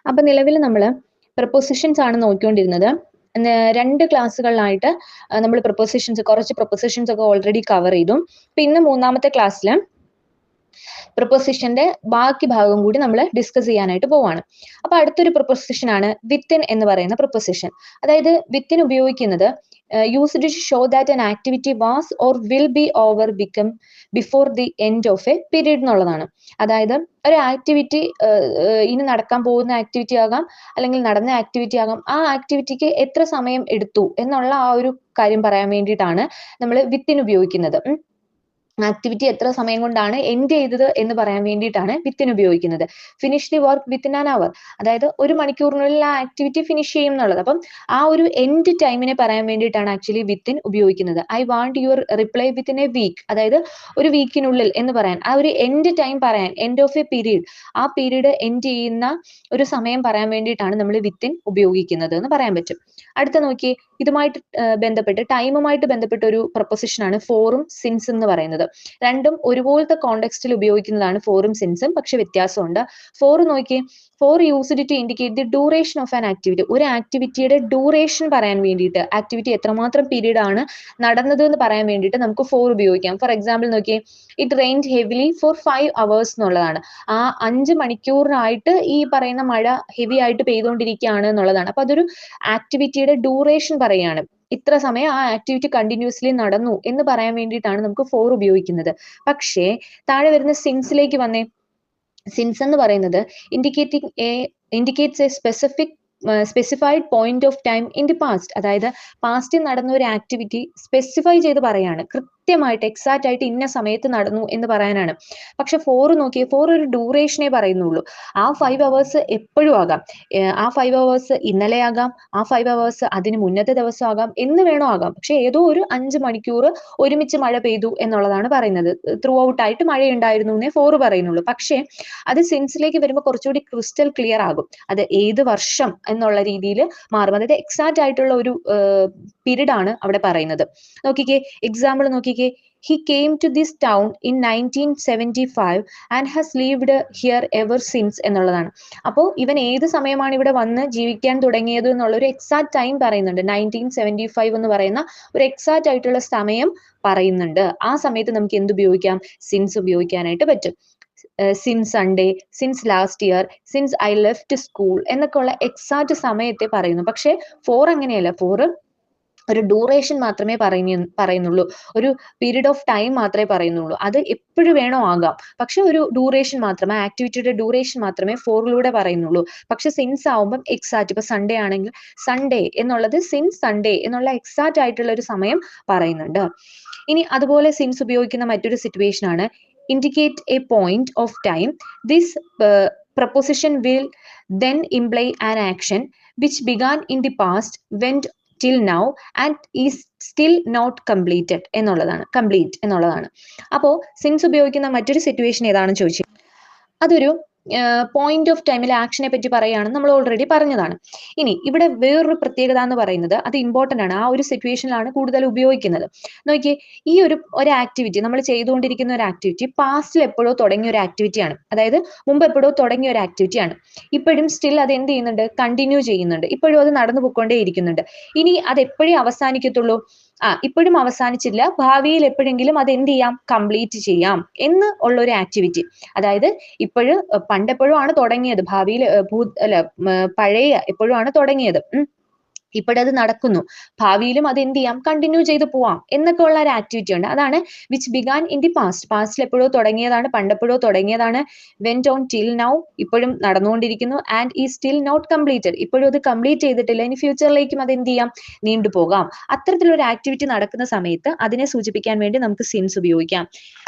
അപ്പൊ നിലവിൽ നമ്മൾ പ്രൊപ്പോസിഷൻസ് ആണ് നോക്കിക്കൊണ്ടിരുന്നത്. രണ്ട് ക്ലാസ്സുകളിലായിട്ട് നമ്മൾ കുറച്ച് പ്രൊപ്പോസിഷൻസ് ഒക്കെ ഓൾറെഡി കവർ ചെയ്തു. പിന്നെ മൂന്നാമത്തെ ക്ലാസ്സിൽ പ്രൊപ്പോസിഷന്റെ ബാക്കി ഭാഗം കൂടി നമ്മൾ ഡിസ്കസ് ചെയ്യാനായിട്ട് പോവാണ്. അപ്പൊ അടുത്തൊരു പ്രൊപ്പോസിഷൻ ആണ് വിത്തിൻ എന്ന് പറയുന്ന പ്രൊപ്പോസിഷൻ. അതായത് വിത്തിൻ ഉപയോഗിക്കുന്നത് used to show that an activity was or will be over before the end of a period എന്നുള്ളതാണ്. അതായത് ഒരു ആക്ടിവിറ്റി ഇനി നടക്കാൻ പോകുന്ന ആക്ടിവിറ്റി ആകാം, അല്ലെങ്കിൽ നടന്ന ആക്ടിവിറ്റി ആകാം, ആ ആക്ടിവിറ്റിക്ക് എത്ര സമയം എടുത്തു എന്നുള്ള ആ ഒരു കാര്യം പറയാൻ വേണ്ടിയിട്ടാണ് നമ്മൾ വിത്തിൻ ഉപയോഗിക്കുന്നത്. ആക്ടിവിറ്റി എത്ര സമയം കൊണ്ടാണ് എൻഡ് ചെയ്തത് എന്ന് പറയാൻ വേണ്ടിയിട്ടാണ് വിത്തിൻ ഉപയോഗിക്കുന്നത്. Finish the work within an hour, അതായത് ഒരു മണിക്കൂറിനുള്ളിൽ ആ ആക്ടിവിറ്റി ഫിനിഷ് ചെയ്യും എന്നുള്ളത്. അപ്പം ആ ഒരു എൻഡ് ടൈമിനെ പറയാൻ വേണ്ടിയിട്ടാണ് ആക്ച്വലി വിത്തിൻ ഉപയോഗിക്കുന്നത്. I want your reply within a week, അതായത് ഒരു വീക്കിനുള്ളിൽ എന്ന് പറയാൻ, ആ ഒരു എൻഡ് ടൈം പറയാൻ, എൻഡ് ഓഫ് എ പീരീഡ്, ആ പീരീഡ് എൻഡ് ചെയ്യുന്ന ഒരു സമയം പറയാൻ വേണ്ടിയിട്ടാണ് നമ്മൾ വിത്തിൻ ഉപയോഗിക്കുന്നത് എന്ന് പറയാൻ പറ്റും. അടുത്ത നോക്കി, ഇതുമായിട്ട് ബന്ധപ്പെട്ട് ടൈമുമായിട്ട് ബന്ധപ്പെട്ട ഒരു പ്രൊപ്പോസിഷൻ ആണ് ഫോറും സിൻസും എന്ന് പറയുന്നത്. രണ്ടും ഒരുപോലത്തെ കോണ്ടെക്സ്റ്റിൽ ഉപയോഗിക്കുന്നതാണ് ഫോറും സിൻസും, പക്ഷെ വ്യത്യാസമുണ്ട്. ഫോർ നോക്കി, for used to indicate the duration of an activity, ഒരു ആക്ടിവിറ്റിയുടെ ഡ്യൂറേഷൻ പറയാൻ വേണ്ടിയിട്ട്, ആക്ടിവിറ്റി എത്രമാത്രം പീരീഡ് ആണ് നടന്നത് എന്ന് പറയാൻ വേണ്ടിയിട്ട് നമുക്ക് ഫോർ ഉപയോഗിക്കാം. ഫോർ എക്സാമ്പിൾ നോക്കി, it rained heavily for 5 hours എന്നുള്ളതാണ്. ആ 5 മണിക്കൂറിനായിട്ട് ഈ പറയുന്ന മഴ ഹെവി ആയിട്ട് പെയ്തുകൊണ്ടിരിക്കുകയാണ് എന്നുള്ളതാണ്. അപ്പൊ അതൊരു ആക്ടിവിറ്റിയുടെ ഡ്യൂറേഷൻ പറയാണ്, ഇത്ര സമയം ആ ആക്ടിവിറ്റി കണ്ടിന്യൂസ്ലി നടന്നു എന്ന് പറയാൻ വേണ്ടിയിട്ടാണ് നമുക്ക് ഫോർ ഉപയോഗിക്കുന്നത്. പക്ഷേ താഴെ വരുന്ന സിൻസിലേക്ക് വന്നേ. സിൻസ് എന്ന് പറയുന്നത് indicates A specified point of time in the past, അതായത് പാസ്റ്റിൽ നടന്ന ഒരു ആക്ടിവിറ്റി സ്പെസിഫൈ ചെയ്ത് പറയാണ്, കൃത്യമായിട്ട് എക്സാക്റ്റ് ആയിട്ട് ഇന്ന സമയത്ത് നടന്നു എന്ന് പറയാനാണ്. പക്ഷെ ഫോർ നോക്കിയേ, ഫോർ ഒരു ഡ്യൂറേഷനെ പറയുന്നുള്ളൂ. ആ 5 hours എപ്പോഴും ആകാം, ആ 5 hours ഇന്നലെ ആകാം, ആ 5 hours അതിന് മുന്നത്തെ ദിവസം ആകാം, എന്ന് വേണോ ആകാം. പക്ഷെ ഏതോ ഒരു 5 മണിക്കൂർ ഒരുമിച്ച് മഴ പെയ്തു എന്നുള്ളതാണ് പറയുന്നത്. ത്രൂ ഔട്ട് ആയിട്ട് മഴയുണ്ടായിരുന്നു എന്നേ ഫോർ പറയുന്നുള്ളൂ. പക്ഷേ അത് സിൻസിലേക്ക് വരുമ്പോൾ കുറച്ചുകൂടി ക്രിസ്റ്റൽ ക്ലിയർ ആകും, അത് ഏത് വർഷം എന്നുള്ള രീതിയിൽ മാറും. അതായത് എക്സാക്റ്റ് ആയിട്ടുള്ള ഒരു പീരീഡ് ആണ് അവിടെ പറയുന്നത്. നോക്കിക്കേ, എക്സാമ്പിൾ നോക്കിക്കേ, he came to this town in 1975 and has lived here ever since എന്നുള്ളതാണ്. അപ്പോൾ ഇവൻ ഏത് സമയമാണ് ഇവിടെ വന്ന് ജീവിക്കാൻ തുടങ്ങിയത് എന്നുള്ള ഒരു എക്സാക്ട് ടൈം പറയുന്നുണ്ട്. 1975 എന്ന് പറയുന്ന ഒരു എക്സാക്റ്റ് ആയിട്ടുള്ള സമയം പറയുന്നുണ്ട്. ആ സമയത്ത് നമുക്ക് എന്ത് ഉപയോഗിക്കാം? സിൻസ് ഉപയോഗിക്കാനായിട്ട് പറ്റും. Since Sunday, since last year, since I left school എന്നൊക്കെ ഉള്ള എക്സാക്ട് സമയത്തെ പറയുന്നു. പക്ഷെ ഫോർ അങ്ങനെയല്ല, ഫോർ ഒരു ഡ്യൂറേഷൻ മാത്രമേ പറയുന്നുള്ളൂ, ഒരു പീരീഡ് ഓഫ് ടൈം മാത്രമേ പറയുന്നുള്ളൂ. അത് എപ്പോഴും വേണോ ആകാം, പക്ഷെ ഒരു ഡ്യൂറേഷൻ മാത്രമേ, ആക്ടിവിറ്റിയുടെ ഡ്യൂറേഷൻ മാത്രമേ ഫോറിലൂടെ പറയുന്നുള്ളൂ. പക്ഷെ സിൻസ് ആവുമ്പം എക്സാക്ട്, ഇപ്പൊ സൺഡേ ആണെങ്കിൽ സൺഡേ എന്നുള്ളത് സിൻസ് സൺഡേ എന്നുള്ള എക്സാക്റ്റ് ആയിട്ടുള്ള ഒരു സമയം പറയുന്നുണ്ട്. ഇനി അതുപോലെ സിൻസ് ഉപയോഗിക്കുന്ന മറ്റൊരു സിറ്റുവേഷൻ ആണ് indicate a point of time. This preposition will then imply an action which began in the past, went till now and is still not completed എന്നുള്ളതാണ്. അപ്പോൾ സിൻസ് ഉപയോഗിക്കുന്ന മറ്റൊരു സിറ്റുവേഷൻ ഏതാണെന്ന് ചോദിച്ചു, അതൊരു പോയിന്റ് ഓഫ് ടൈമിലെ ആക്ഷനെ പറ്റി പറയുകയാണെന്ന് നമ്മൾ ഓൾറെഡി പറഞ്ഞതാണ്. ഇനി ഇവിടെ വേറൊരു പ്രത്യേകത എന്ന് പറയുന്നത്, അത് ഇമ്പോർട്ടന്റ് ആണ്, ആ ഒരു സിറ്റുവേഷനിലാണ് കൂടുതൽ ഉപയോഗിക്കുന്നത്. നോക്കിയേ, ഈ ഒരു ആക്ടിവിറ്റി, നമ്മൾ ചെയ്തുകൊണ്ടിരിക്കുന്ന ഒരു ആക്ടിവിറ്റി പാസ്റ്റിൽ എപ്പോഴോ തുടങ്ങിയ ഒരു ആക്ടിവിറ്റിയാണ്, അതായത് മുമ്പ് എപ്പോഴോ തുടങ്ങിയ ഒരു ആക്ടിവിറ്റിയാണ്. ഇപ്പോഴും സ്റ്റിൽ അത് എന്ത് ചെയ്യുന്നുണ്ട്? കണ്ടിന്യൂ ചെയ്യുന്നുണ്ട്, ഇപ്പോഴും അത് നടന്നു പോയിക്കൊണ്ടേ ഇരിക്കുന്നുണ്ട്. ഇനി അത് എപ്പോഴേ അവസാനിക്കത്തുള്ളൂ? ഇപ്പോഴും അവസാനിച്ചില്ല, ഭാവിയിൽ എപ്പോഴെങ്കിലും അത് എന്ത് ചെയ്യാം? കംപ്ലീറ്റ് ചെയ്യാം എന്ന് ഉള്ള ഒരു ആക്ടിവിറ്റി. അതായത് ഇപ്പോഴും പണ്ടെപ്പോഴും ആണ് തുടങ്ങിയത്, ഭാവിയിൽ പഴയ എപ്പോഴും ആണ് തുടങ്ങിയത്, ഇപ്പോഴത് നടക്കുന്നു, ഭാവിയിലും അത് എന്ത് ചെയ്യാം? കണ്ടിന്യൂ ചെയ്ത് പോവാം എന്നൊക്കെ ഉള്ള ഒരു ആക്ടിവിറ്റി ഉണ്ട്. അതാണ് which began in the past, പാസ്റ്റിൽ എപ്പോഴോ തുടങ്ങിയതാണ്, പണ്ടെപ്പോഴോ തുടങ്ങിയതാണ്. വെന്റ് ഓൺ ടിൽ നൗ, ഇപ്പോഴും നടന്നുകൊണ്ടിരിക്കുന്നു. ആൻഡ് ഈ സ്റ്റിൽ നോട്ട് കംപ്ലീറ്റഡ്, ഇപ്പോഴും അത് കംപ്ലീറ്റ് ചെയ്തിട്ടില്ല, ഇനി ഫ്യൂച്ചറിലേക്കും അത് എന്ത് ചെയ്യാം? നീണ്ടുപോകാം. അത്തരത്തിലൊരു ആക്ടിവിറ്റി നടക്കുന്ന സമയത്ത് അതിനെ സൂചിപ്പിക്കാൻ വേണ്ടി നമുക്ക് സിൻസ് ഉപയോഗിക്കാം.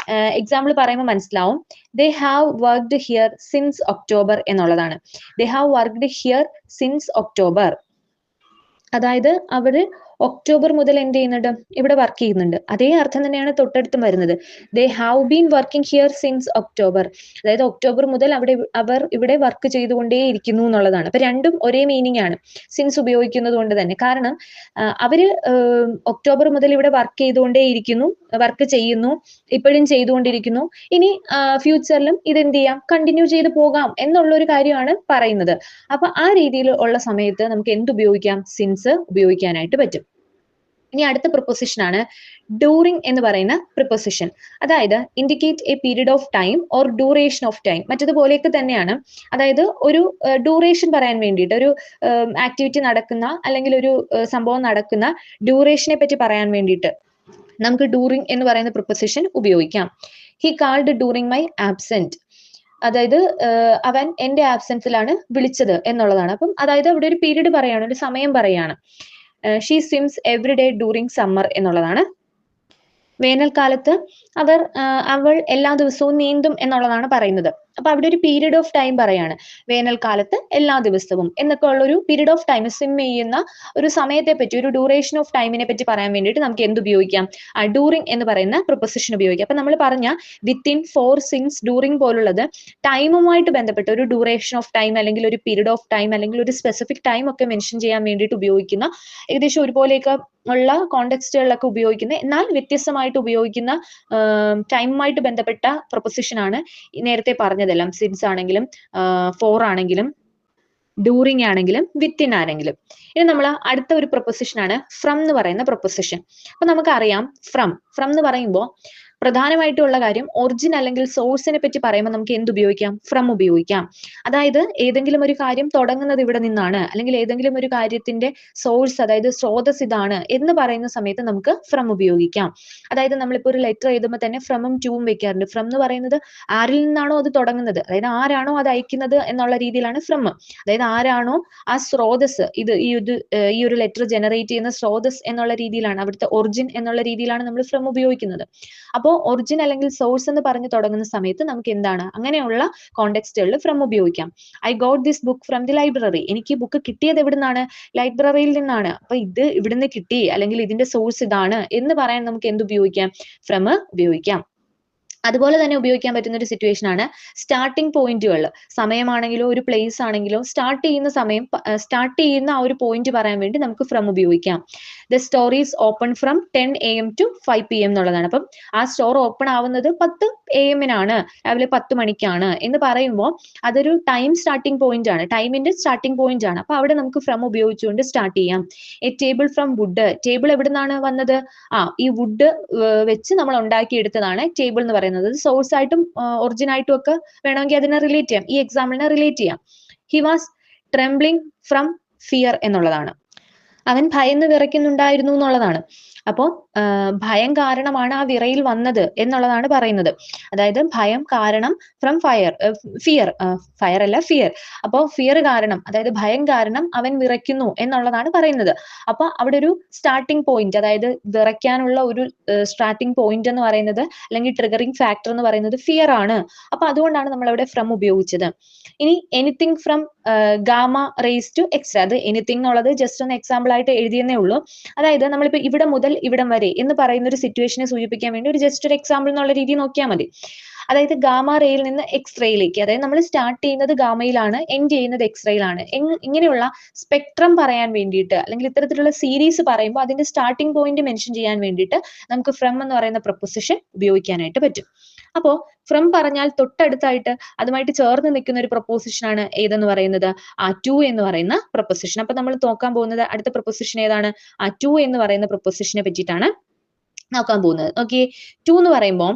എക്സാമ്പിൾ പറയുമ്പോൾ മനസ്സിലാവും. They have worked here since October എന്നുള്ളതാണ്. They have worked here since October, അതായത് അവര് ഒക്ടോബർ മുതൽ എന്ത് ചെയ്യുന്നുണ്ട്, ഇവിടെ വർക്ക് ചെയ്യുന്നുണ്ട്. അതേ അർത്ഥം തന്നെയാണ് തൊട്ടടുത്തും വരുന്നത്. They have been working here since October. അതായത് ഒക്ടോബർ മുതൽ അവർ ഇവിടെ വർക്ക് ചെയ്തുകൊണ്ടേയിരിക്കുന്നു എന്നുള്ളതാണ്. അപ്പൊ രണ്ടും ഒരേ മീനിങ് ആണ് സിൻസ് ഉപയോഗിക്കുന്നത് കൊണ്ട് തന്നെ. കാരണം അവര് ഒക്ടോബർ മുതൽ ഇവിടെ വർക്ക് ചെയ്യുന്നു, ഇപ്പോഴും ചെയ്തുകൊണ്ടിരിക്കുന്നു. ഇനി ഫ്യൂച്ചറിലും ഇതെന്ത് ചെയ്യാം, കണ്ടിന്യൂ ചെയ്ത് പോകാം എന്നുള്ള ഒരു കാര്യമാണ് പറയുന്നത്. അപ്പൊ ആ രീതിയിൽ ഉള്ള സമയത്ത് നമുക്ക് എന്ത് ഉപയോഗിക്കാം, സിൻസ് ഉപയോഗിക്കാനായിട്ട് പറ്റും. ഇനി അടുത്ത പ്രിപ്പോസിഷൻ ആണ് ഡ്യൂറിങ് എന്ന് പറയുന്ന പ്രിപ്പോസിഷൻ. അതായത് indicate a period of time or duration of time. മറ്റതുപോലെയൊക്കെ തന്നെയാണ്. അതായത് ഒരു ഡ്യൂറേഷൻ പറയാൻ വേണ്ടിയിട്ട്, ഒരു ആക്ടിവിറ്റി നടക്കുന്ന അല്ലെങ്കിൽ ഒരു സംഭവം നടക്കുന്ന ഡ്യൂറേഷനെ പറ്റി പറയാൻ വേണ്ടിയിട്ട് നമുക്ക് ഡ്യൂറിങ് എന്ന് പറയുന്ന പ്രിപ്പോസിഷൻ ഉപയോഗിക്കാം. He called during my absent. അതായത് അവൻ എന്റെ ആബ്സെൻസിലാണ് വിളിച്ചത് എന്നുള്ളതാണ്. അപ്പം അതായത് അവിടെ ഒരു പീരീഡ് പറയാണ്, ഒരു സമയം പറയാണ്. She സ്വിംസ് every day during summer എന്നുള്ളതാണ്. വേനൽക്കാലത്ത് അവൾ എല്ലാ ദിവസവും നീന്തും എന്നുള്ളതാണ് പറയുന്നത്. അപ്പൊ അവിടെ ഒരു പീരീഡ് ഓഫ് ടൈം പറയാണ്, വേനൽക്കാലത്ത് എല്ലാ ദിവസവും എന്നൊക്കെ ഉള്ള ഒരു പീരീഡ് ഓഫ് ടൈം, സ്വിം ചെയ്യുന്ന ഒരു സമയത്തെ പറ്റി, ഒരു ഡ്യൂറേഷൻ ഓഫ് ടൈമിനെ പറ്റി പറയാൻ വേണ്ടിയിട്ട് നമുക്ക് എന്ത് ഉപയോഗിക്കാം, ഡ്യൂറിങ് എന്ന് പറയുന്ന പ്രിപ്പോസിഷൻ ഉപയോഗിക്കാം. അപ്പൊ നമ്മൾ പറഞ്ഞ വിത്തിൻ, ഫോർ, സിൻസ്, ഡ്യൂറിങ് പോലുള്ളത് ടൈമുമായിട്ട് ബന്ധപ്പെട്ട ഒരു ഡ്യൂറേഷൻ ഓഫ് ടൈം അല്ലെങ്കിൽ ഒരു പീരീഡ് ഓഫ് ടൈം അല്ലെങ്കിൽ ഒരു സ്പെസിഫിക് ടൈം ഒക്കെ മെൻഷൻ ചെയ്യാൻ വേണ്ടിയിട്ട് ഉപയോഗിക്കുന്ന, ഏകദേശം ഒരുപോലെയൊക്കെ ഉള്ള കോണ്ടെക്സ്റ്റുകളിലൊക്കെ ഉപയോഗിക്കുന്ന, എന്നാൽ വ്യത്യസ്തമായിട്ട് ഉപയോഗിക്കുന്ന ടൈമുമായിട്ട് ബന്ധപ്പെട്ട പ്രൊപ്പോസിഷൻ ആണ് നേരത്തെ പറഞ്ഞതെല്ലാം. സിൻസ് ആണെങ്കിലും, ഫോർ ആണെങ്കിലും, ഡ്യൂറിങ് ആണെങ്കിലും, വിത്തിൻ ആണെങ്കിലും. ഇനി നമ്മൾ അടുത്ത ഒരു പ്രൊപ്പോസിഷൻ ആണ് ഫ്രം എന്ന് പറയുന്ന പ്രൊപ്പോസിഷൻ. അപ്പൊ നമുക്കറിയാം ഫ്രം എന്ന് പറയുമ്പോൾ പ്രധാനമായിട്ടുള്ള കാര്യം ഒറിജിൻ അല്ലെങ്കിൽ സോഴ്സിനെ പറ്റി പറയുമ്പോൾ നമുക്ക് എന്ത് ഉപയോഗിക്കാം, ഫ്രം ഉപയോഗിക്കാം. അതായത് ഏതെങ്കിലും ഒരു കാര്യം തുടങ്ങുന്നത് ഇവിടെ നിന്നാണ്, അല്ലെങ്കിൽ ഏതെങ്കിലും ഒരു കാര്യത്തിന്റെ സോഴ്സ്, അതായത് സ്രോതസ് ഇതാണ് എന്ന് പറയുന്ന സമയത്ത് നമുക്ക് ഫ്രം ഉപയോഗിക്കാം. അതായത് നമ്മളിപ്പോ ഒരു ലെറ്റർ എഴുതുമ്പോൾ തന്നെ ഫ്രമും ടൂവും വെക്കാറുണ്ട്. ഫ്രം എന്ന് പറയുന്നത് ആരിൽ നിന്നാണോ അത് തുടങ്ങുന്നത്, അതായത് ആരാണോ അത് അയക്കുന്നത് എന്നുള്ള രീതിയിലാണ് ഫ്രം. അതായത് ആരാണോ ആ സ്രോതസ്, ഈ ഒരു ലെറ്റർ ജനറേറ്റ് ചെയ്യുന്ന സ്രോതസ് എന്നുള്ള രീതിയിലാണ്, അവിടുത്തെ ഒറിജിൻ എന്നുള്ള രീതിയിലാണ് നമ്മൾ ഫ്രം ഉപയോഗിക്കുന്നത്. അപ്പോൾ ഒറിജിൻ അല്ലെങ്കിൽ സോഴ്സ് എന്ന് പറഞ്ഞ് തുടങ്ങുന്ന സമയത്ത് നമുക്ക് എന്താണ്, അങ്ങനെയുള്ള കോണ്ടെക്സ്റ്റുകളിൽ ഫ്രം ഉപയോഗിക്കാം. I got this book from the library. എനിക്ക് ബുക്ക് കിട്ടിയത് എവിടുന്നാണ്, ലൈബ്രറിയിൽ നിന്നാണ്. അപ്പൊ ഇത് ഇവിടുന്ന് കിട്ടി, അല്ലെങ്കിൽ ഇതിന്റെ സോഴ്സ് ഇതാണ് എന്ന് പറയാൻ നമുക്ക് എന്ത് ഉപയോഗിക്കാം, ഫ്രം ഉപയോഗിക്കാം. അതുപോലെ തന്നെ ഉപയോഗിക്കാൻ പറ്റുന്ന ഒരു സിറ്റുവേഷൻ ആണ് സ്റ്റാർട്ടിംഗ് പോയിന്റുകൾ. സമയമാണെങ്കിലോ ഒരു പ്ലേസ് ആണെങ്കിലോ സ്റ്റാർട്ട് ചെയ്യുന്ന ആ ഒരു പോയിന്റ് പറയാൻ വേണ്ടി നമുക്ക് ഫ്രം ഉപയോഗിക്കാം. The store is open from 10 AM to 5 PM എന്നുള്ളതാണ്. അപ്പം ആ സ്റ്റോർ ഓപ്പൺ ആവുന്നത് 10 AM രാവിലെ 10 മണിക്കാണ് എന്ന് പറയുമ്പോൾ അതൊരു ടൈം സ്റ്റാർട്ടിംഗ് പോയിന്റ് ആണ്, ടൈമിന്റെ സ്റ്റാർട്ടിംഗ് പോയിന്റ് ആണ്. അപ്പൊ അവിടെ നമുക്ക് ഫ്രം ഉപയോഗിച്ചുകൊണ്ട് സ്റ്റാർട്ട് ചെയ്യാം. A table from wood. Table എവിടെ നിന്നാണ് വന്നത്, ഈ വുഡ് വെച്ച് നമ്മൾ ഉണ്ടാക്കിയെടുത്തതാണ് ടേബിൾ എന്ന് പറയുന്നത്. സോഴ്സ് ആയിട്ടും ഒറിജിൻ ആയിട്ടും ഒക്കെ വേണമെങ്കിൽ അതിനെ റിലേറ്റ് ചെയ്യാം, ഈ എക്സാമ്പിളിനെ റിലേറ്റ് ചെയ്യാം. He was trembling from fear എന്നുള്ളതാണ്. അവൻ ഭയന്ന് വിറയ്ക്കുന്നുണ്ടായിരുന്നു എന്നുള്ളതാണ്. അപ്പോ ഭയം കാരണമാണ് ആ വിറയിൽ വന്നത് എന്നുള്ളതാണ് പറയുന്നത്. അതായത് ഭയം കാരണം ഫ്രം ഫിയർ അല്ല ഫിയർ. അപ്പോ ഫിയർ കാരണം, അതായത് ഭയം കാരണം അവൻ വിറയ്ക്കുന്നു എന്നുള്ളതാണ് പറയുന്നത്. അപ്പൊ അവിടെ ഒരു സ്റ്റാർട്ടിംഗ് പോയിന്റ്, അതായത് വിറയ്ക്കാനുള്ള ഒരു സ്റ്റാർട്ടിംഗ് പോയിന്റ് എന്ന് പറയുന്നത്, അല്ലെങ്കിൽ ട്രിഗറിംഗ് ഫാക്ടർ എന്ന് പറയുന്നത് ഫിയർ ആണ്. അപ്പൊ അതുകൊണ്ടാണ് നമ്മൾ അവിടെ ഫ്രം ഉപയോഗിച്ചത്. ഇനി anything from gamma rays to X. അത് എനിത്തിങ് എന്നുള്ളത് ജസ്റ്റ് ഒന്ന് എക്സാമ്പിൾ ആയിട്ട് എഴുതിയെന്നേ ഉള്ളൂ. അതായത് നമ്മളിപ്പോ ഇവിടെ മുതൽ ഇവിടം വരെ എന്ന് പറയുന്ന ഒരു സിറ്റുവേഷനെ സൂചിപ്പിക്കാൻ വേണ്ടി ഒരു ജസ്റ്റ് ഒരു എക്സാമ്പിൾ എന്നുള്ള രീതി നോക്കിയാൽ മതി. അതായത് ഗാമ റേയിൽ നിന്ന് എക്സ് റേയിലേക്ക്, അതായത് നമ്മൾ സ്റ്റാർട്ട് ചെയ്യുന്നത് ഗാമയിലാണ്, എൻഡ് ചെയ്യുന്നത് എക്സ് റേയിലാണ്. ഇങ്ങനെയുള്ള സ്പെക്ട്രം പറയാൻ വേണ്ടിയിട്ട്, അല്ലെങ്കിൽ ഇത്തരത്തിലുള്ള സീരീസ് പറയുമ്പോൾ അതിന്റെ സ്റ്റാർട്ടിംഗ് പോയിന്റ് മെൻഷൻ ചെയ്യാൻ വേണ്ടിയിട്ട് നമുക്ക് ഫ്രം എന്ന് പറയുന്ന പ്രൊപ്പോസിഷൻ ഉപയോഗിക്കാനായിട്ട് പറ്റും. അപ്പോ ഫ്രം പറഞ്ഞാൽ തൊട്ടടുത്തായിട്ട് അതുമായിട്ട് ചേർന്ന് നിൽക്കുന്ന ഒരു പ്രൊപ്പോസിഷൻ ആണ് ഏതെന്ന് പറയുന്നത്, ടു എന്ന് പറയുന്ന പ്രൊപ്പോസിഷൻ. അപ്പൊ നമ്മൾ നോക്കാൻ പോകുന്നത് അടുത്ത പ്രൊപ്പോസിഷൻ ഏതാണ്, ടു എന്ന് പറയുന്ന പ്രൊപ്പോസിഷനെ പറ്റിയിട്ടാണ് നോക്കാൻ പോകുന്നത്. ഓക്കെ, ടു എന്ന് പറയുമ്പോൾ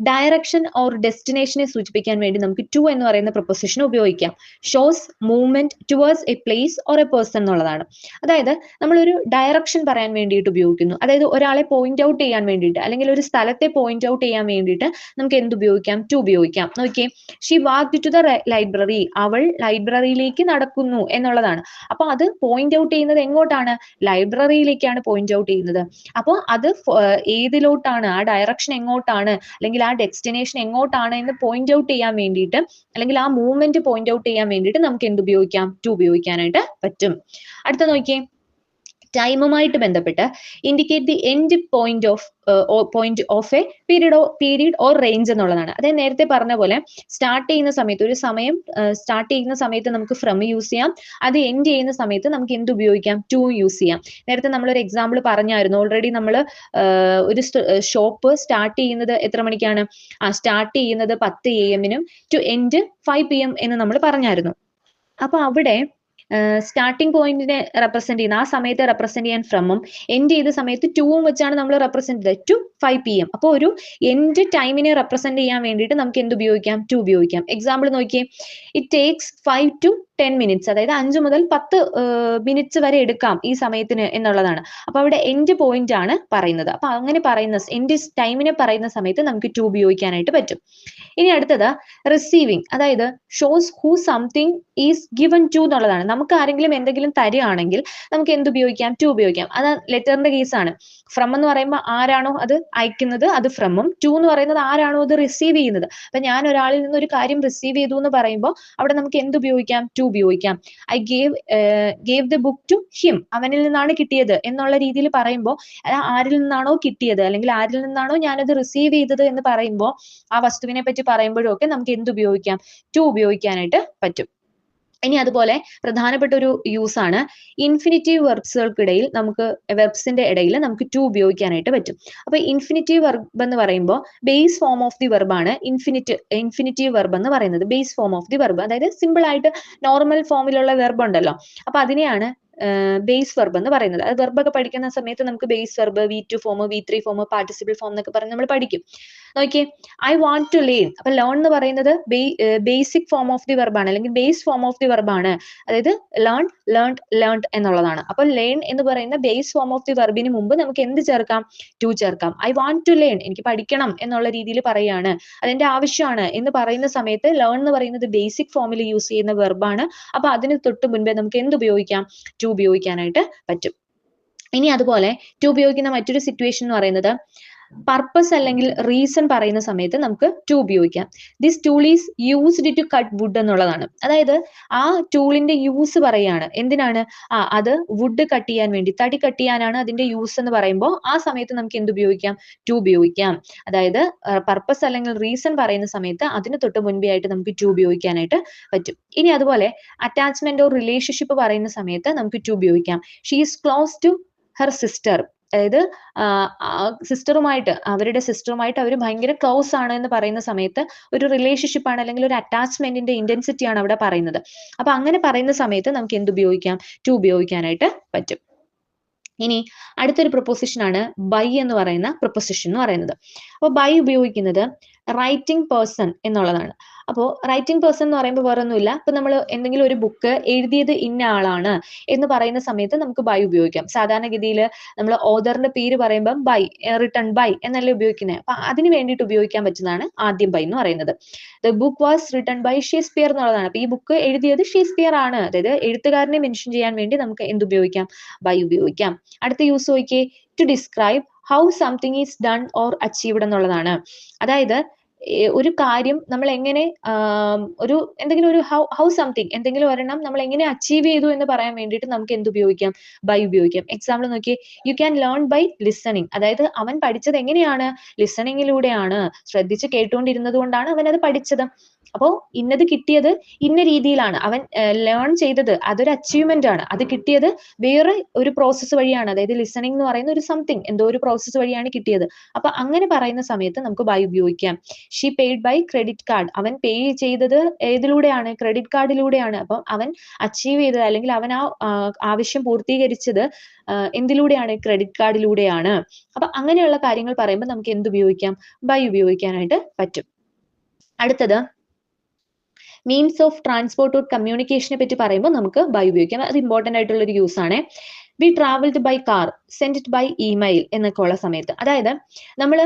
ഡയറക്ഷൻ ഓർ ഡെസ്റ്റിനേഷനെ സൂചിപ്പിക്കാൻ വേണ്ടി നമുക്ക് ടു എന്ന് പറയുന്ന പ്രൊപ്പോസിഷൻ ഉപയോഗിക്കാം. Shows movement towards A place or A person എന്നുള്ളതാണ്. അതായത് നമ്മളൊരു ഡയറക്ഷൻ പറയാൻ വേണ്ടിയിട്ട് ഉപയോഗിക്കുന്നു, അതായത് ഒരാളെ പോയിന്റ് ഔട്ട് ചെയ്യാൻ വേണ്ടിയിട്ട്, അല്ലെങ്കിൽ ഒരു സ്ഥലത്തെ പോയിന്റ് ഔട്ട് ചെയ്യാൻ വേണ്ടിയിട്ട് നമുക്ക് എന്ത് ഉപയോഗിക്കാം, ടു ഉപയോഗിക്കാം. നോക്കിയേ, she walked to the library. അവൾ ലൈബ്രറിയിലേക്ക് നടക്കുന്നു എന്നുള്ളതാണ്. അപ്പൊ അത് പോയിന്റ് ഔട്ട് ചെയ്യുന്നത് എങ്ങോട്ടാണ്, ലൈബ്രറിയിലേക്കാണ് പോയിന്റ് ഔട്ട് ചെയ്യുന്നത്. അപ്പോൾ അത് ഏതിലോട്ടാണ്, ആ ഡയറക്ഷൻ എങ്ങോട്ടാണ്, അല്ലെങ്കിൽ ആ ഡെസ്റ്റിനേഷൻ എങ്ങോട്ടാണ് എന്ന് പോയിന്റ് ഔട്ട് ചെയ്യാൻ വേണ്ടിയിട്ട്, അല്ലെങ്കിൽ ആ മൂവ്മെന്റ് പോയിന്റ് ഔട്ട് ചെയ്യാൻ വേണ്ടിയിട്ട് നമുക്ക് എന്ത് ഉപയോഗിക്കാം, ടു ഉപയോഗിക്കാനായിട്ട് പറ്റും. അടുത്ത നോക്കിയേ, ടൈമുമായിട്ട് ബന്ധപ്പെട്ട് indicate the end point of a period or range എന്നുള്ളതാണ്. അതായത് നേരത്തെ പറഞ്ഞ പോലെ സ്റ്റാർട്ട് ചെയ്യുന്ന സമയത്ത് ഒരു സമയം സ്റ്റാർട്ട് ചെയ്യുന്ന സമയത്ത് നമുക്ക് ഫ്രം യൂസ് ചെയ്യാം, അത് എൻഡ് ചെയ്യുന്ന സമയത്ത് നമുക്ക് എന്ത് ഉപയോഗിക്കാം, ടു യൂസ് ചെയ്യാം. നേരത്തെ നമ്മളൊരു എക്സാമ്പിൾ പറഞ്ഞായിരുന്നു, ഓൾറെഡി നമ്മൾ ഒരു ഷോപ്പ് സ്റ്റാർട്ട് ചെയ്യുന്നത് എത്ര മണിക്കാണ്, സ്റ്റാർട്ട് ചെയ്യുന്നത് 10 AM ടു എൻഡ് 5 PM എന്ന് നമ്മൾ പറഞ്ഞായിരുന്നു. അപ്പൊ അവിടെ സ്റ്റാർട്ടിംഗ് പോയിന്റിനെ റെപ്രസെന്റ് ചെയ്യുന്ന ആ സമയത്ത് റെപ്രസെന്റ് ചെയ്യാൻ ഫ്രമും എൻഡ് ചെയ്ത സമയത്ത് ടൂവും വെച്ചാണ് നമ്മൾ റെപ്രസെന്റ് ചെയ്തത് ടു 5 PM. അപ്പോൾ ഒരു എൻഡ് ടൈമിനെ റെപ്രസെന്റ് ചെയ്യാൻ വേണ്ടിയിട്ട് നമുക്ക് എന്ത് ഉപയോഗിക്കാം, ടു ഉപയോഗിക്കാം. എക്സാമ്പിൾ നോക്കിയേ, ഇറ്റ് ടേക്സ് 5 to 10 minutes, അതായത് 5 മുതൽ 10 മിനിറ്റ്സ് വരെ എടുക്കാം ഈ സമയത്തിന് എന്നുള്ളതാണ്. അപ്പൊ അവിടെ എൻഡ് പോയിന്റ് ആണ് പറയുന്നത്. അപ്പൊ അങ്ങനെ പറയുന്ന എൻഡ് ടൈമിനെ പറയുന്ന സമയത്ത് നമുക്ക് ടു ഉപയോഗിക്കാനായിട്ട് പറ്റും. ഇനി അടുത്തത് റിസീവിങ്, അതായത് shows who something is given to എന്നുള്ളതാണ്. നമുക്ക് ആരെങ്കിലും എന്തെങ്കിലും തരികയാണെങ്കിൽ നമുക്ക് എന്ത് ഉപയോഗിക്കാം, ടു ഉപയോഗിക്കാം. അത് ലെറ്ററിന്റെ കേസാണ്. ഫ്രം എന്ന് പറയുമ്പോൾ ആരാണോ അത് അയക്കുന്നത് അത് ഫ്രമും, ടു എന്ന് പറയുന്നത് ആരാണോ അത് റിസീവ് ചെയ്യുന്നത്. അപ്പൊ ഞാൻ ഒരാളിൽ നിന്ന് ഒരു കാര്യം റിസീവ് ചെയ്തു എന്ന് പറയുമ്പോൾ അവിടെ നമുക്ക് എന്ത് ഉപയോഗിക്കാം, ടു ഉപയോഗിക്കാം. I gave the book to him, അവനിൽ നിന്നാണ് കിട്ടിയത് എന്നുള്ള രീതിയിൽ പറയുമ്പോൾ ആരിൽ നിന്നാണോ കിട്ടിയത് അല്ലെങ്കിൽ ആരിൽ നിന്നാണോ ഞാനത് റിസീവ് ചെയ്തത് എന്ന് പറയുമ്പോൾ ആ വസ്തുവിനെ പറ്റി പറയുമ്പോഴും ഒക്കെ നമുക്ക് എന്ത് ഉപയോഗിക്കാം, ടു ഉപയോഗിക്കാനായിട്ട് പറ്റും. ഇനി അതുപോലെ പ്രധാനപ്പെട്ട ഒരു യൂസ് ആണ് ഇൻഫിനിറ്റീവ് വെർബ്സുകൾക്കിടയിൽ വെർബ്സിന്റെ ഇടയിൽ നമുക്ക് ടു ഉപയോഗിക്കാനായിട്ട് പറ്റും. അപ്പൊ ഇൻഫിനിറ്റീവ് വെർബ് എന്ന് പറയുമ്പോൾ base form of the verb ആണ് ഇൻഫിനിറ്റീവ് വെർബ് എന്ന് പറയുന്നത്. Base form of the verb, അതായത് സിമ്പിൾ ആയിട്ട് നോർമൽ ഫോമിലുള്ള വെർബ് ഉണ്ടല്ലോ, അപ്പൊ അതിനെയാണ് ബേസ് വെർബ് എന്ന് പറയുന്നത്. അത് വെർബൊക്കെ പഠിക്കുന്ന സമയത്ത് നമുക്ക് base verb, V2 form, V3 form, participle form എന്നൊക്കെ പറഞ്ഞ് നമ്മൾ പഠിക്കും. നോക്കിയേ, ഐ വാണ്ട് ടു ലേൺ. അപ്പൊ ലേൺ എന്ന് പറയുന്നത് basic form of the verb ആണ്, അല്ലെങ്കിൽ base form of the verb ആണ്. അതായത് ലേൺഡ് എന്നുള്ളതാണ്. അപ്പൊ ലേൺ എന്ന് പറയുന്ന ബേസ് ഫോം ഓഫ് ദി വെർബിന് മുമ്പ് നമുക്ക് എന്ത് ചേർക്കാം, ടു ചേർക്കാം. ഐ വാണ്ട് ടു ലേൺ, എനിക്ക് പഠിക്കണം എന്നുള്ള രീതിയിൽ പറയാണ്, അതെന്റെ ആവശ്യമാണ് എന്ന് പറയുന്ന സമയത്ത് ലേൺ എന്ന് പറയുന്നത് ബേസിക് ഫോമിൽ യൂസ് ചെയ്യുന്ന വെർബാണ്. അപ്പൊ അതിന് തൊട്ട് മുൻപേ നമുക്ക് എന്ത് ഉപയോഗിക്കാം, ടു ഉപയോഗിക്കാനായിട്ട് പറ്റും. ഇനി അതുപോലെ ടു ഉപയോഗിക്കുന്ന മറ്റൊരു സിറ്റുവേഷൻ എന്ന് പറയുന്നത് പർപ്പസ് അല്ലെങ്കിൽ റീസൺ പറയുന്ന സമയത്ത് നമുക്ക് ടു ഉപയോഗിക്കാം. This tool is used to cut wood എന്നുള്ളതാണ്. അതായത് ആ ടൂളിന്റെ യൂസ് പറയാണ്. എന്തിനാണ്, അത് വുഡ് കട്ട് ചെയ്യാൻ വേണ്ടി, തടി കട്ട് ചെയ്യാനാണ് അതിന്റെ യൂസ് എന്ന് പറയുമ്പോൾ ആ സമയത്ത് നമുക്ക് എന്ത് ഉപയോഗിക്കാം, ടു ഉപയോഗിക്കാം. അതായത് പർപ്പസ് അല്ലെങ്കിൽ റീസൺ പറയുന്ന സമയത്ത് അതിന് തൊട്ട് മുൻപേ ആയിട്ട് നമുക്ക് ടു ഉപയോഗിക്കാനായിട്ട് പറ്റും. ഇനി അതുപോലെ അറ്റാച്ച്മെന്റ് ഓർ റിലേഷൻഷിപ്പ് പറയുന്ന സമയത്ത് നമുക്ക് ടു ഉപയോഗിക്കാം. She is close to her sister, അതായത് അവരുടെ സിസ്റ്ററുമായിട്ട് അവർ ഭയങ്കര ക്ലോസ് ആണ് എന്ന് പറയുന്ന സമയത്ത് ഒരു റിലേഷൻഷിപ്പ് ആണ് അല്ലെങ്കിൽ ഒരു അറ്റാച്ച്മെന്റിന്റെ ഇന്റൻസിറ്റി ആണ് അവിടെ പറയുന്നത്. അപ്പൊ അങ്ങനെ പറയുന്ന സമയത്ത് നമുക്ക് എന്ത് ഉപയോഗിക്കാം, ടു ഉപയോഗിക്കാനായിട്ട് പറ്റും. ഇനി അടുത്തൊരു പ്രൊപ്പോസിഷൻ ആണ് ബൈ എന്ന് പറയുന്ന പ്രൊപ്പോസിഷൻ എന്ന് പറയുന്നത്. അപ്പോൾ ബൈ ഉപയോഗിക്കുന്നത് റൈറ്റിംഗ് പേഴ്സൺ എന്നുള്ളതാണ്. അപ്പോൾ റൈറ്റിംഗ് പേഴ്സൺ എന്ന് പറയുമ്പോൾ വേറെ ഒന്നുമില്ല, ഇപ്പൊ നമ്മൾ എന്തെങ്കിലും ഒരു ബുക്ക് എഴുതിയത് ഇന്ന ആളാണ് എന്ന് പറയുന്ന സമയത്ത് നമുക്ക് ബൈ ഉപയോഗിക്കാം. സാധാരണഗതിയിൽ നമ്മൾ ഓതറിന്റെ പേര് പറയുമ്പോൾ ബൈ, റിട്ടൺ ബൈ എന്നല്ലേ ഉപയോഗിക്കുന്നത്. അപ്പൊ അതിന് വേണ്ടിയിട്ട് ഉപയോഗിക്കാൻ പറ്റുന്നതാണ് ആദ്യം ബൈ എന്ന് പറയുന്നത്. The book was written by Shakespeare എന്നുള്ളതാണ്. അപ്പൊ ഈ ബുക്ക് എഴുതിയത് ഷേക്സ്പിയർ ആണ്, അതായത് എഴുത്തുകാരനെ മെൻഷൻ ചെയ്യാൻ വേണ്ടി നമുക്ക് എന്ത് ഉപയോഗിക്കാം, ബൈ ഉപയോഗിക്കാം. അടുത്ത യൂസ് നോക്കിയേ, to describe how something is done or achieved എന്നുള്ളതാണ്. അതായത് ഒരു കാര്യം നമ്മൾ എങ്ങനെ എന്തെങ്കിലും ഒരു ഹൗ സംതിങ് എന്തെങ്കിലും ഒരെണ്ണം നമ്മൾ എങ്ങനെ അച്ചീവ് ചെയ്തു എന്ന് പറയാൻ വേണ്ടിയിട്ട് നമുക്ക് എന്ത് ഉപയോഗിക്കാം, ബൈ ഉപയോഗിക്കാം. എക്സാമ്പിൾ നോക്കിയേ, you can learn by listening. അതായത് അവൻ പഠിച്ചത് എങ്ങനെയാണ്, ലിസണിങ്ങിലൂടെയാണ്, ശ്രദ്ധിച്ച് കേട്ടുകൊണ്ടിരുന്നത് കൊണ്ടാണ് അവൻ അത് പഠിച്ചത്. അപ്പോ ഇന്നത് കിട്ടിയത് ഇന്ന രീതിയിലാണ്, അവൻ ലേൺ ചെയ്തത് അതൊരു അച്ചീവ്മെന്റ് ആണ്, അത് കിട്ടിയത് വേറെ ഒരു പ്രോസസ്സ് വഴിയാണ്, അതായത് ലിസണിങ് എന്ന് പറയുന്ന ഒരു സംതിങ് എന്തോ ഒരു പ്രോസസ്സ് വഴിയാണ് കിട്ടിയത്. അപ്പൊ അങ്ങനെ പറയുന്ന സമയത്ത് നമുക്ക് ബൈ ഉപയോഗിക്കാം. She paid by credit card, അവൻ പേ ചെയ്തത് ഏതിലൂടെയാണ്, ക്രെഡിറ്റ് കാർഡിലൂടെയാണ്. അപ്പം അവൻ അച്ചീവ് ചെയ്തത് അല്ലെങ്കിൽ അവൻ ആവശ്യം പൂർത്തീകരിച്ചത് എന്തിലൂടെയാണ്, ക്രെഡിറ്റ് കാർഡിലൂടെയാണ്. അപ്പൊ അങ്ങനെയുള്ള കാര്യങ്ങൾ പറയുമ്പോൾ നമുക്ക് എന്ത് ഉപയോഗിക്കാം, ബൈ ഉപയോഗിക്കാനായിട്ട് പറ്റും. അടുത്തത് മീൻസ് ഓഫ് ട്രാൻസ്പോർട്ട് ഓർ കമ്മ്യൂണിക്കേഷനെ പറ്റി പറയുമ്പോൾ നമുക്ക് ബൈ ഉപയോഗിക്കാം. അത് ഇമ്പോർട്ടന്റ് ആയിട്ടുള്ള ഒരു യൂസ് ആണ്. We travelled by car, send it by email എന്നൊക്കെ ഉള്ള സമയത്ത്, അതായത് നമ്മൾ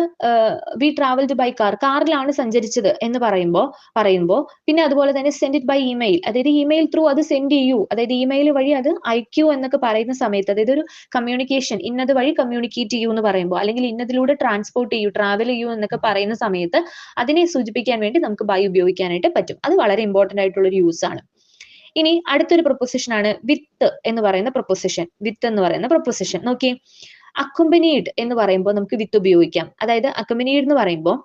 വി ട്രാവൽഡ് ബൈ കാറിലാണ് സഞ്ചരിച്ചത് എന്ന് പറയുമ്പോൾ പിന്നെ അതുപോലെ തന്നെ സെൻഡ് ഇറ്റ് ബൈ ഇമെയിൽ, അതായത് ഇമെയിൽ ത്രൂ അത് സെൻഡ് ചെയ്യൂ, അതായത് ഇമെയിൽ വഴി അത് അയക്കൂ എന്നൊക്കെ പറയുന്ന സമയത്ത്, അതായത് ഒരു കമ്മ്യൂണിക്കേഷൻ ഇന്നത് വഴി കമ്മ്യൂണിക്കേറ്റ് ചെയ്യൂ എന്ന് പറയുമ്പോൾ, അല്ലെങ്കിൽ ഇന്നതിലൂടെ ട്രാൻസ്പോർട്ട് ചെയ്യൂ, ട്രാവൽ ചെയ്യൂ എന്നൊക്കെ പറയുന്ന സമയത്ത് അതിനെ സൂചിപ്പിക്കാൻ വേണ്ടി നമുക്ക് ബൈ ഉപയോഗിക്കാനായിട്ട് പറ്റും. അത് വളരെ ഇമ്പോർട്ടന്റ് ആയിട്ടുള്ള ഒരു യൂസ് ആണ്. ഇനി അടുത്തൊരു പ്രൊപ്പോസിഷൻ ആണ് വിത്ത് എന്ന് പറയുന്ന പ്രൊപ്പോസിഷൻ. വിത്ത് എന്ന് പറയുന്ന പ്രൊപ്പോസിഷൻ നോക്കി, അക്കംപനീഡ് എന്ന് പറയുമ്പോൾ നമുക്ക് വിത്ത് ഉപയോഗിക്കാം. അതായത് അക്കംപനീഡ് എന്ന് പറയുമ്പോൾ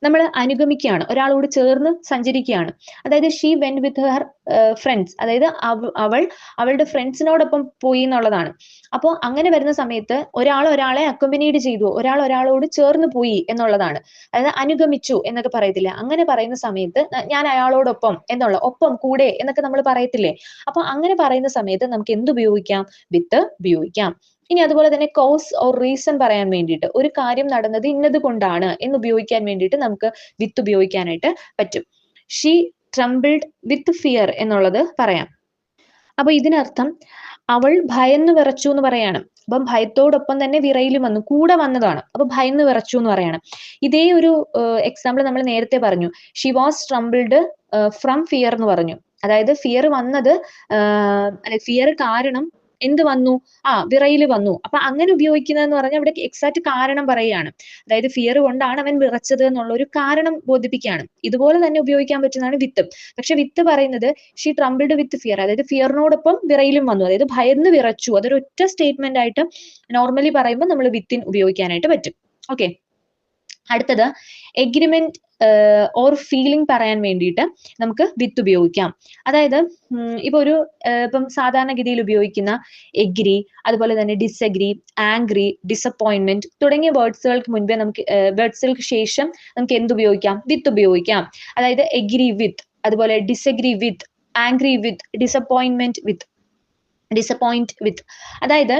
നമ്മൾ അനുഗമിക്കുകയാണ്, ഒരാളോട് ചേർന്ന് സഞ്ചരിക്കുകയാണ്. അതായത് she went with Har friends, അതായത് അവൾ അവളുടെ ഫ്രണ്ട്സിനോടൊപ്പം പോയി എന്നുള്ളതാണ്. അപ്പോൾ അങ്ങനെ വരുന്ന സമയത്ത് ഒരാളെ അക്കംപനീഡ് ചെയ്തു, ഒരാളോട് ചേർന്ന് പോയി എന്നുള്ളതാണ്. അതായത് അനുഗമിച്ചു എന്നൊക്കെ പറയത്തില്ലേ, അങ്ങനെ പറയുന്ന സമയത്ത് ഞാൻ അയാളോടൊപ്പം എന്നുള്ള, ഒപ്പം കൂടെ എന്നൊക്കെ നമ്മൾ പറയത്തില്ലേ. അപ്പൊ അങ്ങനെ പറയുന്ന സമയത്ത് നമുക്ക് എന്ത് ഉപയോഗിക്കാം? വിത്ത് ഉപയോഗിക്കാം. ഇനി അതുപോലെ തന്നെ കോസ് ഓർ റീസൺ പറയാൻ വേണ്ടിയിട്ട്, ഒരു കാര്യം നടന്നത് ഇന്നത് കൊണ്ടാണ് എന്ന് ഉപയോഗിക്കാൻ വേണ്ടിയിട്ട് നമുക്ക് വിത്ത് ഉപയോഗിക്കാനായിട്ട് പറ്റും. ഷീ ട്രംബിൾഡ് വിത്ത് ഫിയർ എന്നുള്ളത് പറയാം. അപ്പൊ ഇതിനർത്ഥം അവൾ ഭയന്ന് വിറച്ചു എന്ന് പറയാണ്. അപ്പം ഭയത്തോടൊപ്പം തന്നെ വിറയിലും വന്നു, കൂടെ വന്നതാണ്. അപ്പൊ ഭയന്ന് വിറച്ചു എന്ന് പറയാണ്. ഇതേ ഒരു എക്സാമ്പിൾ നമ്മൾ നേരത്തെ പറഞ്ഞു, ഷി വാസ് ട്രംബിൾഡ് ഫ്രം ഫിയർ എന്ന് പറഞ്ഞു. അതായത് ഫിയർ വന്നത്, ഫിയർ കാരണം എന്ത് വന്നു? വിറയിൽ വന്നു. അപ്പൊ അങ്ങനെ ഉപയോഗിക്കുന്നതെന്ന് പറഞ്ഞാൽ അവിടെ എക്സാക്ട് കാരണം പറയുകയാണ്. അതായത് ഫിയർ കൊണ്ടാണ് അവൻ വിറച്ചത് എന്നുള്ള ഒരു കാരണം ബോധിപ്പിക്കുകയാണ്. ഇതുപോലെ തന്നെ ഉപയോഗിക്കാൻ പറ്റുന്നതാണ് വിത്ത്. പക്ഷെ വിത്ത് പറയുന്നത് ഷീ ട്രംബിൾഡ് വിത്ത് ഫിയർ, അതായത് ഫിയറിനോടൊപ്പം വിറയിലും വന്നു, അതായത് ഭയന്ന് വിറച്ചു. അതൊരു ഒറ്റ സ്റ്റേറ്റ്മെന്റ് ആയിട്ട് നോർമലി പറയുമ്പോൾ നമ്മൾ വിത്തിൻ ഉപയോഗിക്കാനായിട്ട് പറ്റും. ഓക്കെ, അടുത്തത് എഗ്രിമെന്റ് ഓർ ഫീലിംഗ് പറയാൻ വേണ്ടിയിട്ട് നമുക്ക് വിത്ത് ഉപയോഗിക്കാം. അതായത് ഇപ്പൊ ഇപ്പം സാധാരണഗതിയിൽ ഉപയോഗിക്കുന്ന എഗ്രി, അതുപോലെ തന്നെ ഡിസഗ്രി, ആംഗ്രി, ഡിസപ്പോയിന്റ്മെന്റ് തുടങ്ങിയ വേർഡ്സുകൾക്ക് മുൻപേ നമുക്ക് വേർഡ്സുകൾക്ക് ശേഷം നമുക്ക് എന്ത് ഉപയോഗിക്കാം? വിത്ത് ഉപയോഗിക്കാം. അതായത് എഗ്രി വിത്ത്, അതുപോലെ disagree with, angry with, disappointment with. അതായത്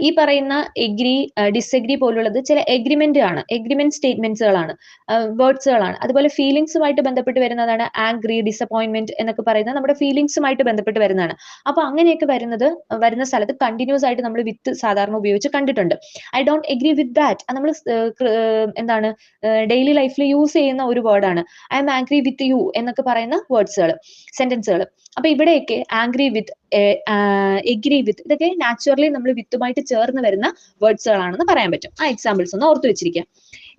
ഈ പറയുന്ന എഗ്രി, ഡിസഗ്രി പോലുള്ളത് ചില എഗ്രിമെന്റ് സ്റ്റേറ്റ്മെന്റ്സുകളാണ്, വേർഡ്സുകളാണ്. അതുപോലെ ഫീലിംഗ്സുമായിട്ട് ബന്ധപ്പെട്ട് വരുന്നതാണ് ആംഗ്രി, ഡിസപ്പോയിന്റ്മെന്റ് എന്നൊക്കെ പറയുന്നത് നമ്മുടെ ഫീലിംഗ്സുമായിട്ട് ബന്ധപ്പെട്ട് വരുന്നതാണ്. അപ്പൊ അങ്ങനെയൊക്കെ വരുന്ന സ്ഥലത്ത് കണ്ടിന്യൂസ് ആയിട്ട് നമ്മൾ വിത്ത് സാധാരണ ഉപയോഗിച്ച് കണ്ടിട്ടുണ്ട്. I don't agree with that, നമ്മൾ എന്താണ് ഡെയിലി ലൈഫിൽ യൂസ് ചെയ്യുന്ന ഒരു വേർഡാണ്. I am angry with you എന്നൊക്കെ പറയുന്ന വേർഡ്സുകൾ, സെന്റൻസുകൾ. അപ്പൊ ഇവിടെയൊക്കെ ആംഗ്രി വിത്ത്, എഗ്രി വിത്ത്, ഇതൊക്കെ നാച്ചുറലി നമ്മൾ വിത്തുമായിട്ട് ചേർന്ന് വരുന്ന വേർഡ്സുകളാണെന്ന് പറയാൻ പറ്റും. ആ എക്സാമ്പിൾസ് ഒന്ന് ഓർത്തു വെച്ചിരിക്കുക.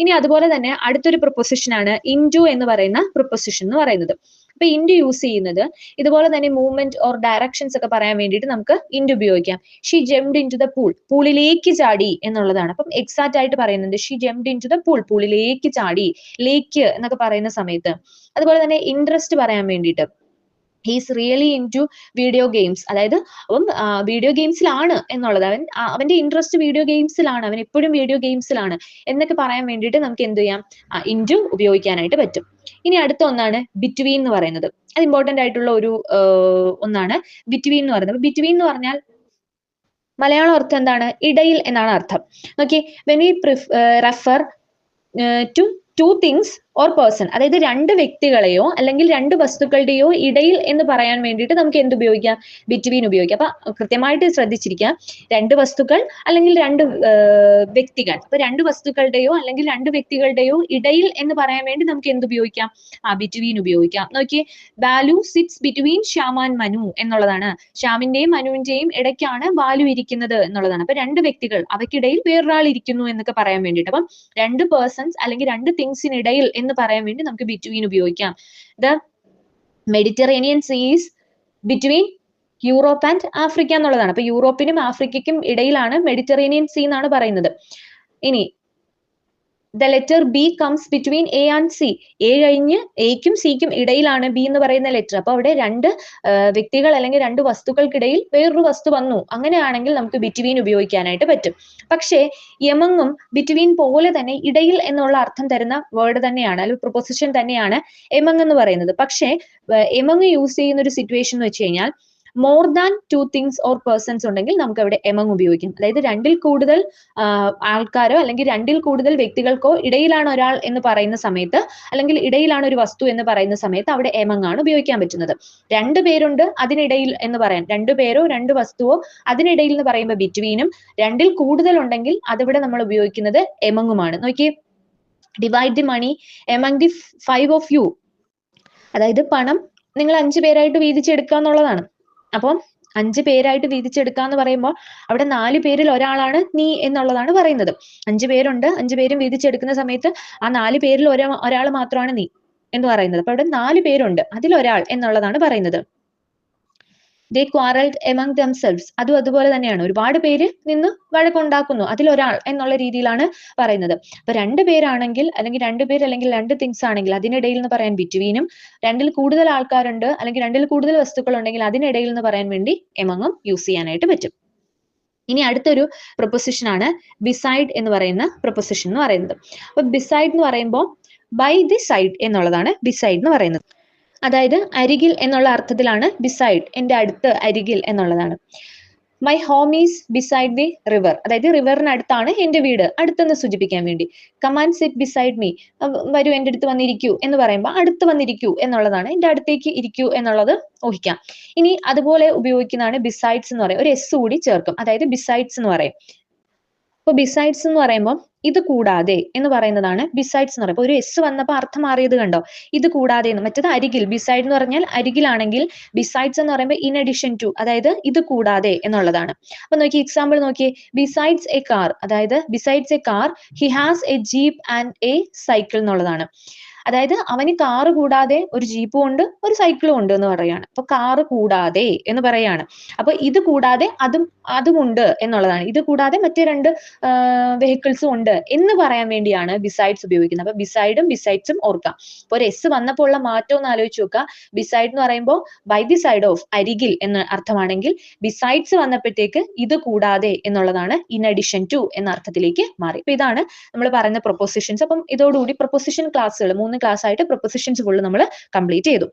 ഇനി അതുപോലെ തന്നെ അടുത്തൊരു പ്രൊപ്പോസിഷൻ ആണ് ഇൻടു എന്ന് പറയുന്ന പ്രൊപ്പോസിഷൻ എന്ന് പറയുന്നത്. അപ്പൊ ഇൻടു യൂസ് ചെയ്യുന്നത് ഇതുപോലെ തന്നെ മൂവ്മെന്റ് ഓർ ഡയറക്ഷൻസ് ഒക്കെ പറയാൻ വേണ്ടിയിട്ട് നമുക്ക് ഇൻടു ഉപയോഗിക്കാം. She jumped into the pool, പൂളിലേക്ക് ചാടി എന്നുള്ളതാണ്. അപ്പം എക്സാക്ട് ആയിട്ട് പറയുന്നുണ്ട് she jumped into the pool, പൂളിലേക്ക് ചാടി, ലേക്ക് എന്നൊക്കെ പറയുന്ന സമയത്ത്. അതുപോലെ തന്നെ ഇൻട്രസ്റ്റ് പറയാൻ വേണ്ടിയിട്ട് he's really into video games, അതായത് അവൻ വീഡിയോ ഗെയിംസിലാണ് എന്നുള്ളത്, അവന്റെ ഇൻട്രസ്റ്റ് വീഡിയോ ഗെയിംസിലാണ്, അവൻ എപ്പോഴും വീഡിയോ ഗെയിംസിലാണ് എന്നൊക്കെ പറയാൻ വേണ്ടിയിട്ട് നമുക്ക് എന്ത് ചെയ്യാം? ഇൻടു ഉപയോഗിക്കാനായിട്ട് പറ്റും. ഇനി അടുത്ത ഒന്നാണ് ബിറ്റ്വീൻ എന്ന് പറയുന്നത്. അത് ഇമ്പോർട്ടന്റ് ആയിട്ടുള്ള ഒരു ഒന്നാണ് ബിറ്റ്വീൻ എന്ന് പറയുന്നത്. ബിറ്റ്വീൻ എന്ന് പറഞ്ഞാൽ മലയാളം അർത്ഥം എന്താണ്? ഇടയിൽ എന്നാണ് അർത്ഥം. നോക്കി, when we refer to two things or person, അതായത് രണ്ട് വ്യക്തികളെയോ അല്ലെങ്കിൽ രണ്ട് വസ്തുക്കളുടെയോ ഇടയിൽ എന്ന് പറയാൻ വേണ്ടിയിട്ട് നമുക്ക് എന്ത് ഉപയോഗിക്കാം? ബിറ്റ്വീൻ ഉപയോഗിക്കാം. അപ്പൊ കൃത്യമായിട്ട് ശ്രദ്ധിച്ചിരിക്കുക, രണ്ട് വസ്തുക്കൾ അല്ലെങ്കിൽ രണ്ട് വ്യക്തികൾ. അപ്പൊ രണ്ട് വസ്തുക്കളുടെയോ അല്ലെങ്കിൽ രണ്ട് വ്യക്തികളുടെയോ ഇടയിൽ എന്ന് പറയാൻ വേണ്ടി നമുക്ക് എന്ത് ഉപയോഗിക്കാം? ബിറ്റ്വീൻ ഉപയോഗിക്കാം. നോക്കിയേ, Balu sits between Shyam and Manu എന്നുള്ളതാണ്. ശ്യാമിന്റെയും മനുവിന്റെയും ഇടയ്ക്കാണ് ബാലു ഇരിക്കുന്നത് എന്നുള്ളതാണ്. അപ്പൊ രണ്ട് വ്യക്തികൾ, അവയ്ക്കിടയിൽ വേറൊരാൾ ഇരിക്കുന്നു എന്നൊക്കെ പറയാൻ വേണ്ടിയിട്ട്. അപ്പം രണ്ട് പേഴ്സൺസ് അല്ലെങ്കിൽ രണ്ട് തിങ്സിനിടയിൽ എന്ന് പറയാൻ വേണ്ടി നമുക്ക് ബിറ്റ്വീൻ ഉപയോഗിക്കാം. ദ മെഡിറ്ററേനിയൻ സീസ് ബിറ്റ്വീൻ യൂറോപ്പ് ആൻഡ് ആഫ്രിക്ക എന്നുള്ളതാണ്. അപ്പൊ യൂറോപ്പിനും ആഫ്രിക്കയ്ക്കും ഇടയിലാണ് മെഡിറ്ററേനിയൻ സീ എന്നാണ് പറയുന്നത്. ഇനി the letter B comes between A and C. A കഴിഞ്ഞ് എയ്ക്കും സിക്കും ഇടയിലാണ് ബി എന്ന് പറയുന്ന ലെറ്റർ. അപ്പൊ അവിടെ രണ്ട് വ്യക്തികൾ അല്ലെങ്കിൽ രണ്ട് വസ്തുക്കൾക്കിടയിൽ വേറൊരു വസ്തു വന്നു, അങ്ങനെയാണെങ്കിൽ നമുക്ക് ബിറ്റ്വീൻ ഉപയോഗിക്കാനായിട്ട് പറ്റും. പക്ഷേ എമങ്ങും ബിറ്റ്വീൻ പോലെ തന്നെ ഇടയിൽ എന്നുള്ള അർത്ഥം തരുന്ന വേർഡ് തന്നെയാണ്, അല്ലെങ്കിൽ പ്രൊപ്പോസിഷൻ തന്നെയാണ് എമങ് എന്ന് പറയുന്നത്. പക്ഷേ എമങ് യൂസ് ചെയ്യുന്ന ഒരു സിറ്റുവേഷൻ എന്ന് വെച്ച് കഴിഞ്ഞാൽ more than two things or persons ഉണ്ടെങ്കിൽ നമുക്ക് അവിടെ എമങ് ഉപയോഗിക്കും. അതായത് രണ്ടിൽ കൂടുതൽ ആൾക്കാരോ അല്ലെങ്കിൽ രണ്ടിൽ കൂടുതൽ വ്യക്തികൾക്കോ ഇടയിലാണ് ഒരാൾ എന്ന് പറയുന്ന സമയത്ത്, അല്ലെങ്കിൽ ഇടയിലാണ് ഒരു വസ്തു എന്ന് പറയുന്ന സമയത്ത് അവിടെ എമങ് ആണ് ഉപയോഗിക്കാൻ പറ്റുന്നത്. രണ്ടു പേരുണ്ട് അതിനിടയിൽ എന്ന് പറയാൻ, രണ്ടു പേരോ രണ്ട് വസ്തുവോ അതിനിടയിൽ എന്ന് പറയുമ്പോൾ ബിറ്റ്വീനും, രണ്ടിൽ കൂടുതൽ ഉണ്ടെങ്കിൽ അതിവിടെ നമ്മൾ ഉപയോഗിക്കുന്നത് എമങ്ങുമാണ്. നോക്കിയേ, divide the money among the 5 of you, അതായത് പണം നിങ്ങൾ 5 പേരായിട്ട് വീതിച്ചെടുക്കുക എന്നുള്ളതാണ്. അപ്പം 5 പേരായിട്ട് വീതിച്ചെടുക്കുക എന്ന് പറയുമ്പോൾ അവിടെ 4 പേരിൽ ഒരാളാണ് നീ എന്നുള്ളതാണ് പറയുന്നത്. 5 പേരുണ്ട്, 5 പേരും വീതിച്ചെടുക്കുന്ന സമയത്ത് ആ 4 പേരിൽ ഒരാൾ മാത്രമാണ് നീ. എന്ന് പറയുന്നത്. അപ്പൊ അവിടെ 4 പേരുണ്ട്, അതിലൊരാൾ എന്നുള്ളതാണ് പറയുന്നത്. they quarreled among themselves. അതും അതുപോലെ തന്നെയാണ്, ഒരുപാട് പേര് നിന്ന് വഴക്കുണ്ടാക്കുന്നു, അതിലൊരാൾ എന്നുള്ള രീതിയിലാണ് പറയുന്നത്. അപ്പൊ 2 പേരാണെങ്കിൽ അല്ലെങ്കിൽ 2 പേര് അല്ലെങ്കിൽ 2 തിങ്സ് ആണെങ്കിൽ അതിനിടയിൽ എന്ന് പറയാൻ ബിറ്റ്വീനും, 2ൽ കൂടുതൽ ആൾക്കാരുണ്ട് അല്ലെങ്കിൽ 2ൽ കൂടുതൽ വസ്തുക്കൾ ഉണ്ടെങ്കിൽ അതിനിടയിൽ എന്ന് പറയാൻ വേണ്ടി എമങ്ങും യൂസ് ചെയ്യാനായിട്ട് പറ്റും. ഇനി അടുത്തൊരു പ്രൊപ്പോസിഷൻ ആണ് ബിസൈഡ് എന്ന് പറയുന്ന പ്രൊപ്പോസിഷൻ എന്ന് പറയുന്നത്. അപ്പൊ ബിസൈഡ് എന്ന് പറയുമ്പോൾ ബൈ ദി സൈഡ് എന്നുള്ളതാണ് ബിസൈഡ് എന്ന് പറയുന്നത്. അതായത് അരികിൽ എന്നുള്ള അർത്ഥത്തിലാണ് ബിസൈഡ്, എൻ്റെ അടുത്ത്, അരികിൽ എന്നുള്ളതാണ്. My home is beside the river, അതായത് റിവറിനടുത്താണ് എൻ്റെ വീട്, അടുത്തെന്ന് സൂചിപ്പിക്കാൻ വേണ്ടി. കമാൻഡ് സിറ്റ് ബിസൈഡ് മീ, വരൂ എൻ്റെ അടുത്ത് വന്നിരിക്കൂ എന്ന് പറയുമ്പോൾ അടുത്ത് വന്നിരിക്കൂ എന്നുള്ളതാണ്, എൻ്റെ അടുത്തേക്ക് ഇരിക്കൂ എന്നുള്ളത് ഊഹിക്കാം. ഇനി അതുപോലെ ഉപയോഗിക്കുന്നതാണ് ബിസൈഡ്സ് എന്ന് പറയും, ഒരു എസ് കൂടി ചേർക്കും, അതായത് ബിസൈഡ്സ് എന്ന് പറയും. അപ്പൊ ബിസൈഡ്സ് എന്ന് പറയുമ്പോൾ ഇത് കൂടാതെ എന്ന് പറയുന്നതാണ് ബിസൈഡ്സ് എന്ന് പറയുമ്പോൾ. ഒരു എസ് വന്നപ്പോൾ അർത്ഥം മാറിയത് കണ്ടോ, ഇത് കൂടാതെ എന്ന്. മറ്റേത് അരികിൽ, ബിസൈഡ് എന്ന് പറഞ്ഞാൽ അരികിലാണെങ്കിൽ, ബിസൈഡ്സ് എന്ന് പറയുമ്പോൾ ഇൻ അഡിഷൻ ടു, അതായത് ഇത് കൂടാതെ എന്നുള്ളതാണ്. അപ്പൊ നോക്കി എക്സാമ്പിൾ നോക്കിയേ, ബിസൈഡ്സ് എ കാർ, അതായത് besides A car he has A jeep and A cycle എന്നുള്ളതാണ്. അതായത് അവന് കാറ് കൂടാതെ ഒരു ജീപ്പും ഉണ്ട് ഒരു സൈക്കിളും ഉണ്ട് എന്ന് പറയാണ്. അപ്പൊ കാറ് കൂടാതെ എന്ന് പറയാണ്. അപ്പൊ ഇത് കൂടാതെ അതുമുണ്ട് എന്നുള്ളതാണ്. ഇത് കൂടാതെ മറ്റേ 2 വെഹിക്കിൾസും ഉണ്ട് എന്ന് പറയാൻ വേണ്ടിയാണ് ബിസൈഡ്സ് ഉപയോഗിക്കുന്നത്. അപ്പൊ ബിസൈഡും ബിസൈഡ്സും ഓർക്കാം. അപ്പൊ ഒരു എസ് വന്നപ്പോൾ ഉള്ള മാറ്റം ഒന്ന് ആലോചിച്ച് നോക്കുക. ബിസൈഡ് എന്ന് പറയുമ്പോൾ ബൈ ദി സൈഡ് ഓഫ്, അരികിൽ എന്ന അർത്ഥമാണെങ്കിൽ, ബിസൈഡ്സ് വന്നപ്പോഴത്തേക്ക് ഇത് കൂടാതെ എന്നുള്ളതാണ് ഇൻ അഡിഷൻ ടു എന്ന അർത്ഥത്തിലേക്ക് മാറി. അപ്പൊ ഇതാണ് നമ്മൾ പറയുന്ന പ്രൊപ്പോസിഷൻസ്. അപ്പം ഇതോടുകൂടി പ്രൊപ്പോസിഷൻ ക്ലാസ്സുകൾ 3 ക്ലാസ് ആയിട്ട് പ്രൊപ്പോസിഷൻസ് ഫുള്ള് നമ്മൾ കംപ്ലീറ്റ് ചെയ്തു.